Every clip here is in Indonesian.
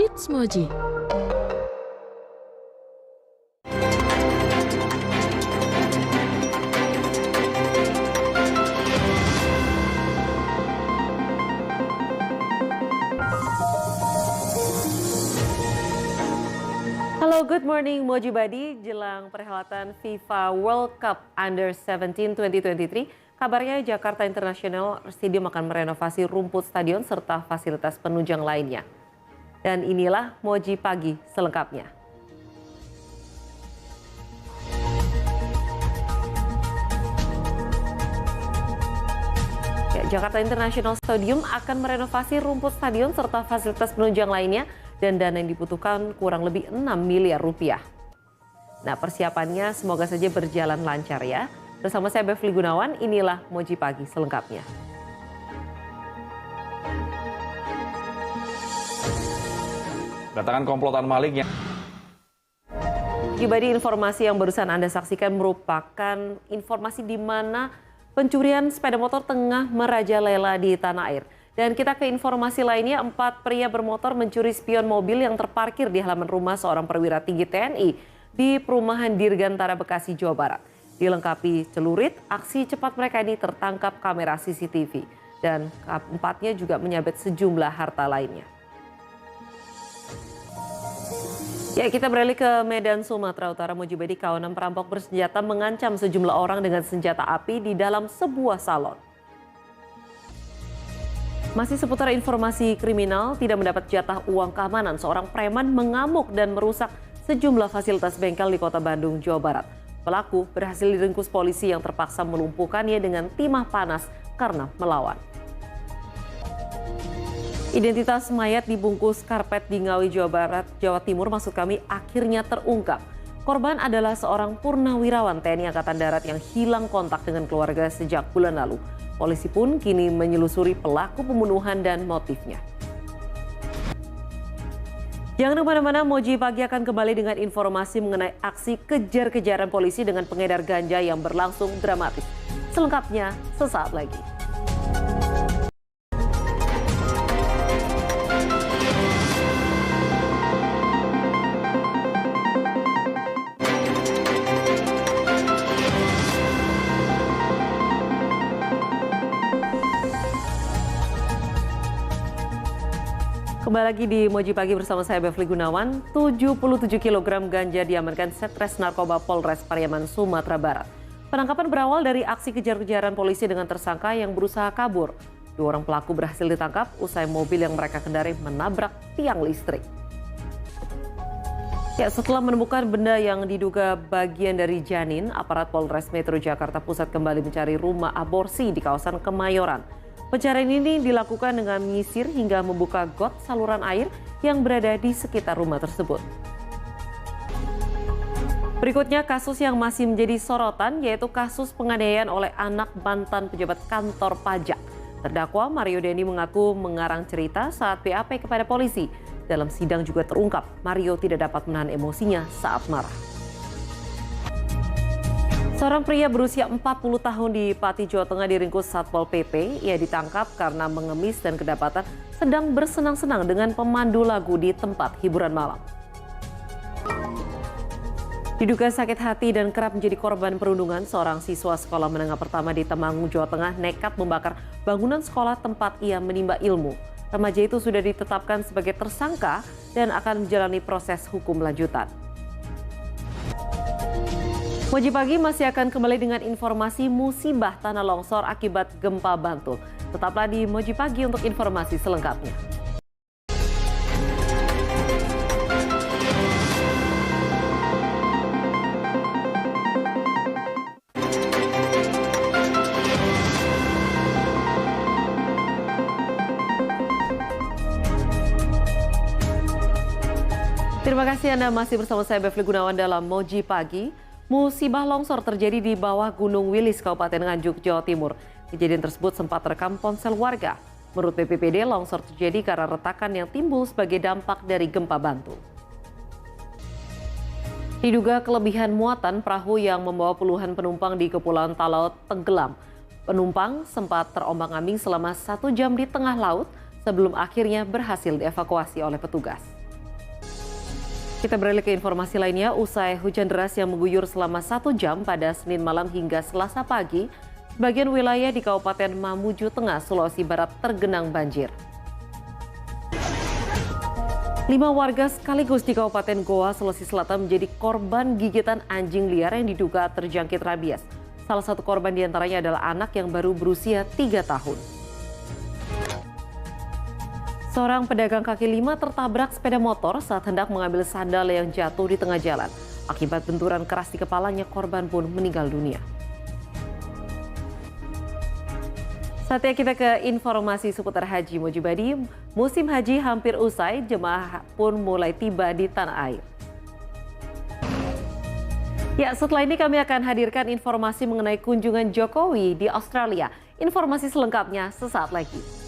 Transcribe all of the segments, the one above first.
It's Moji. Halo, good morning Moji Badi. Jelang perhelatan FIFA World Cup Under 17 2023, kabarnya Jakarta International Stadium akan merenovasi rumput stadion serta fasilitas penunjang lainnya. Dan inilah Moji Pagi selengkapnya. Jakarta International Stadium akan merenovasi rumput stadion serta fasilitas penunjang lainnya dan dana yang dibutuhkan kurang lebih 6 miliar rupiah. Nah, persiapannya semoga saja berjalan lancar ya. Bersama saya Bevli Gunawan, inilah Moji Pagi selengkapnya. Datangan komplotan maling yang Pribadi, informasi yang barusan Anda saksikan merupakan informasi di mana pencurian sepeda motor tengah merajalela di tanah air. Dan kita ke informasi lainnya, 4 pria bermotor mencuri spion mobil yang terparkir di halaman rumah seorang perwira tinggi TNI di perumahan Dirgantara, Bekasi, Jawa Barat. Dilengkapi celurit, aksi cepat mereka ini tertangkap kamera CCTV. Dan keempatnya juga menyabet sejumlah harta lainnya. Ya, kita beralih ke Medan, Sumatera Utara. Moji Badi, kawanan perampok bersenjata mengancam sejumlah orang dengan senjata api di dalam sebuah salon. Masih seputar informasi kriminal, tidak mendapat jatah uang keamanan, seorang preman mengamuk dan merusak sejumlah fasilitas bengkel di Kota Bandung, Jawa Barat. Pelaku berhasil diringkus polisi yang terpaksa melumpuhkannya dengan timah panas karena melawan. Identitas mayat dibungkus karpet di Ngawi, Jawa Timur akhirnya terungkap. Korban adalah seorang purnawirawan TNI Angkatan Darat yang hilang kontak dengan keluarga sejak bulan lalu. Polisi pun kini menyelusuri pelaku pembunuhan dan motifnya. Jangan kemana-mana, Moji Pagi akan kembali dengan informasi mengenai aksi kejar-kejaran polisi dengan pengedar ganja yang berlangsung dramatis. Selengkapnya sesaat lagi. Kembali lagi di Moji Pagi bersama saya Bevli Gunawan. 77 kg ganja diamankan Setres Narkoba Polres Pariaman, Sumatera Barat. Penangkapan berawal dari aksi kejar-kejaran polisi dengan tersangka yang berusaha kabur. 2 orang pelaku berhasil ditangkap usai mobil yang mereka kendarai menabrak tiang listrik. Ya, setelah menemukan benda yang diduga bagian dari janin, aparat Polres Metro Jakarta Pusat kembali mencari rumah aborsi di kawasan Kemayoran. Pencarian ini dilakukan dengan menyisir hingga membuka got saluran air yang berada di sekitar rumah tersebut. Berikutnya, kasus yang masih menjadi sorotan yaitu kasus penganiayaan oleh anak mantan pejabat kantor pajak. Terdakwa Mario Dendi mengaku mengarang cerita saat BAP kepada polisi. Dalam sidang juga terungkap Mario tidak dapat menahan emosinya saat marah. Seorang pria berusia 40 tahun di Pati, Jawa Tengah diringkus Satpol PP. Ia ditangkap karena mengemis dan kedapatan sedang bersenang-senang dengan pemandu lagu di tempat hiburan malam. Diduga sakit hati dan kerap menjadi korban perundungan, seorang siswa sekolah menengah pertama di Temanggung, Jawa Tengah nekat membakar bangunan sekolah tempat ia menimba ilmu. Remaja itu sudah ditetapkan sebagai tersangka dan akan menjalani proses hukum lanjutan. Moji Pagi masih akan kembali dengan informasi musibah tanah longsor akibat gempa Bantul. Tetaplah di Moji Pagi untuk informasi selengkapnya. Terima kasih Anda masih bersama saya Bevli Gunawan dalam Moji Pagi. Musibah longsor terjadi di bawah Gunung Wilis, Kabupaten Nganjuk, Jawa Timur. Kejadian tersebut sempat terekam ponsel warga. Menurut BPBD, longsor terjadi karena retakan yang timbul sebagai dampak dari gempa Bantul. Diduga kelebihan muatan, perahu yang membawa puluhan penumpang di Kepulauan Talaut tenggelam. Penumpang sempat terombang-ambing selama 1 jam di tengah laut sebelum akhirnya berhasil dievakuasi oleh petugas. Kita beralih ke informasi lainnya, usai hujan deras yang mengguyur selama 1 jam pada Senin malam hingga Selasa pagi, sebagian wilayah di Kabupaten Mamuju Tengah, Sulawesi Barat tergenang banjir. 5 warga sekaligus di Kabupaten Goa, Sulawesi Selatan menjadi korban gigitan anjing liar yang diduga terjangkit rabies. Salah satu korban diantaranya adalah anak yang baru berusia 3 tahun. Seorang pedagang kaki lima tertabrak sepeda motor saat hendak mengambil sandal yang jatuh di tengah jalan. Akibat benturan keras di kepalanya, korban pun meninggal dunia. Saatnya kita ke informasi seputar haji. Mojibadi, musim haji hampir usai, jemaah pun mulai tiba di tanah air. Ya, setelah ini kami akan hadirkan informasi mengenai kunjungan Jokowi di Australia. Informasi selengkapnya sesaat lagi.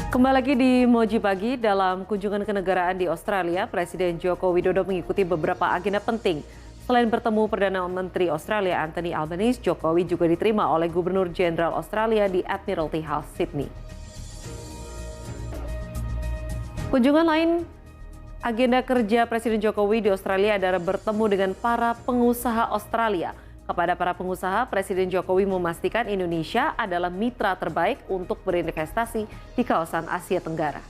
Kembali lagi di Moji Pagi. Dalam kunjungan kenegaraan di Australia, Presiden Joko Widodo mengikuti beberapa agenda penting. Selain bertemu Perdana Menteri Australia Anthony Albanese, Jokowi juga diterima oleh Gubernur Jenderal Australia di Admiralty House, Sydney. Kunjungan lain agenda kerja Presiden Jokowi di Australia adalah bertemu dengan para pengusaha Australia. Kepada para pengusaha, Presiden Jokowi memastikan Indonesia adalah mitra terbaik untuk berinvestasi di kawasan Asia Tenggara.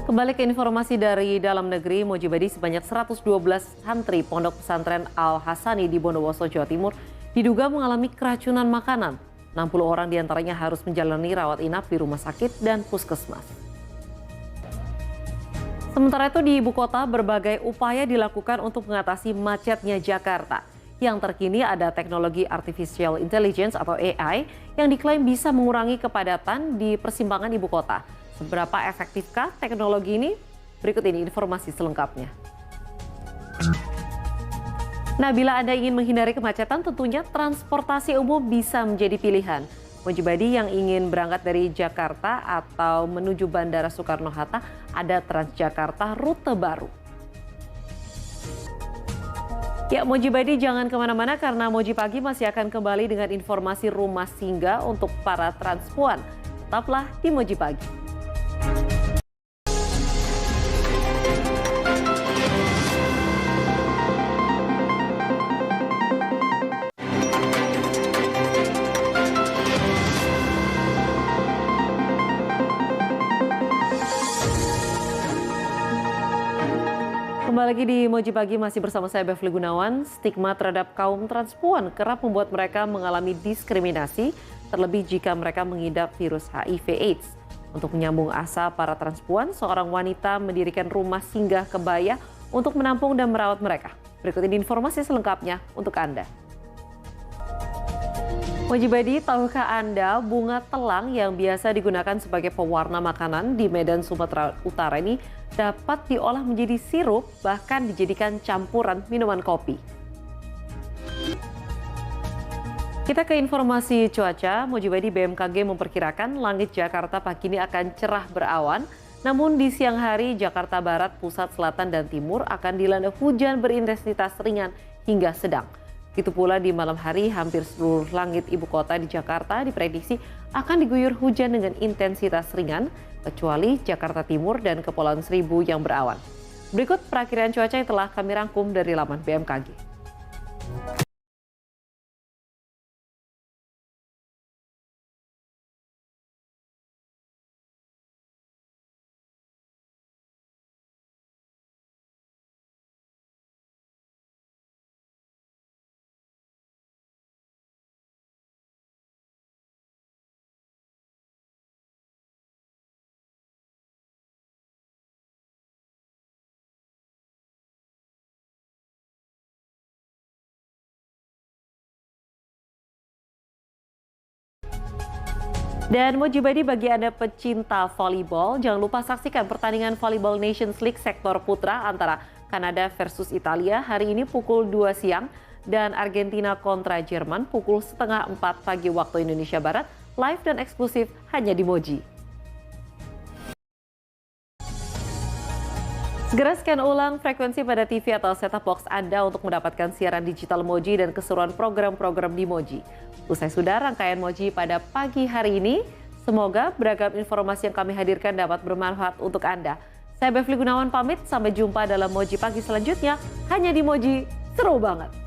Kembali ke informasi dari dalam negeri, Mojibadi, sebanyak 112 santri Pondok Pesantren Al-Hasani di Bondowoso, Jawa Timur diduga mengalami keracunan makanan. 60 orang diantaranya harus menjalani rawat inap di rumah sakit dan puskesmas. Sementara itu di ibu kota, berbagai upaya dilakukan untuk mengatasi macetnya Jakarta. Yang terkini ada teknologi Artificial Intelligence atau AI yang diklaim bisa mengurangi kepadatan di persimpangan ibu kota. Seberapa efektifkah teknologi ini? Berikut ini informasi selengkapnya. Nah, bila Anda ingin menghindari kemacetan, tentunya transportasi umum bisa menjadi pilihan. Mojibadi yang ingin berangkat dari Jakarta atau menuju Bandara Soekarno-Hatta, ada Transjakarta rute baru. Ya, Mojibadi jangan kemana-mana karena Moji Pagi masih akan kembali dengan informasi rumah singgah untuk para transpuan. Tetaplah di Moji Pagi. Kembali lagi di Moji Pagi, masih bersama saya Bevli Gunawan. Stigma terhadap kaum transpuan kerap membuat mereka mengalami diskriminasi, terlebih jika mereka mengidap virus HIV/AIDS. Untuk menyambung asa para transpuan, seorang wanita mendirikan rumah singgah kebaya untuk menampung dan merawat mereka. Berikut ini informasi selengkapnya untuk Anda. Mojibadi, tahukah Anda bunga telang yang biasa digunakan sebagai pewarna makanan di Medan, Sumatera Utara ini dapat diolah menjadi sirup, bahkan dijadikan campuran minuman kopi. Kita ke informasi cuaca. Mojibadi, BMKG memperkirakan langit Jakarta pagi ini akan cerah berawan. Namun di siang hari, Jakarta Barat, Pusat, Selatan, dan Timur akan dilanda hujan berintensitas ringan hingga sedang. Begitu pula di malam hari, hampir seluruh langit ibu kota di Jakarta diprediksi akan diguyur hujan dengan intensitas ringan, kecuali Jakarta Timur dan Kepulauan Seribu yang berawan. Berikut perakiraan cuaca yang telah kami rangkum dari laman BMKG. Dan Mojibadi, bagi Anda pecinta volleyball, jangan lupa saksikan pertandingan Volleyball Nations League sektor putra antara Kanada versus Italia hari ini pukul 2 siang dan Argentina kontra Jerman pukul 3:30 pagi waktu Indonesia Barat, live dan eksklusif hanya di Moji. Segera scan ulang frekuensi pada TV atau set-top box Anda untuk mendapatkan siaran digital Moji dan keseruan program-program di Moji. Usai sudah rangkaian Moji pada pagi hari ini, semoga beragam informasi yang kami hadirkan dapat bermanfaat untuk Anda. Saya Bevli Gunawan pamit, sampai jumpa dalam Moji Pagi selanjutnya, hanya di Moji, seru banget.